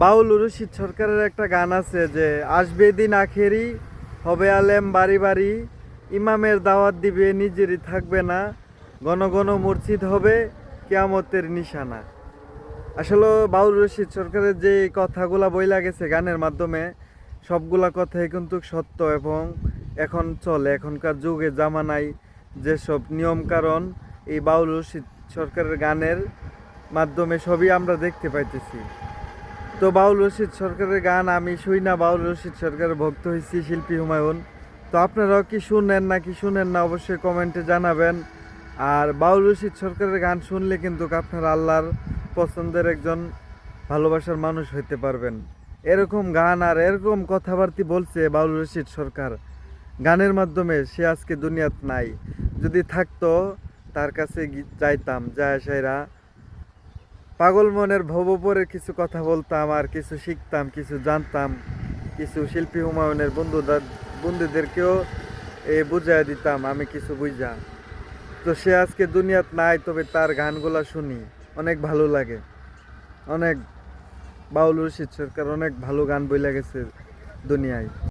বাউল রশিদ সরকারের একটা গান আছে যে আসবে দিন আখেরি, হবে আলেম বাড়ি বাড়ি, ইমামের দাওয়াত দিবে নিজেরই থাকবে না, ঘন ঘন মসজিদ হবে কিয়ামতের নিশানা। আসলে বাউল রশিদ সরকারের যে কথাগুলা বইলা গেছে গানের মাধ্যমে, সবগুলা কথাই কিন্তু সত্য এবং এখন চলে। এখনকার যুগে জামানায় যেসব নিয়ম কারণ এই বাউল রশিদ সরকারের গানের মাধ্যমে সবই আমরা দেখতে পাইতেছি। তো বাউল রশিদ সরকারের গান আমি শুই না, বাউল রশিদ সরকারের ভক্ত হয়েছি শিল্পী হুমায়ুন। তো আপনারাও কি শুনেন নাকি শুনেন না অবশ্যই কমেন্টে জানাবেন। আর বাউল রশিদ সরকারের গান শুনলে কিন্তু আপনারা আল্লাহর পছন্দের একজন ভালোবাসার মানুষ হইতে পারবেন। এরকম গান আর এরকম কথাবার্তা বলছে বাউল রশিদ সরকার গানের মাধ্যমে, সে আজকে দুনিয়াত নাই। যদি থাকতো তার কাছে যাইতাম, যায় সাইরা পাগল মনের ভবপরের কিছু কথা বলতাম, আর কিছু শিখতাম, কিছু জানতাম, কিছু শিল্পী হুমায়ুনের বন্ধুদেরকেও বুঝাই দিতাম আমি কিছু বুঝা। তো সে আজকে দুনিয়াত নাই, তবে তার গানগুলা শুনি, অনেক ভালো লাগে। অনেক বাউল রশিদ সরকার অনেক ভালো গান বইলা গেছে দুনিয়ায়।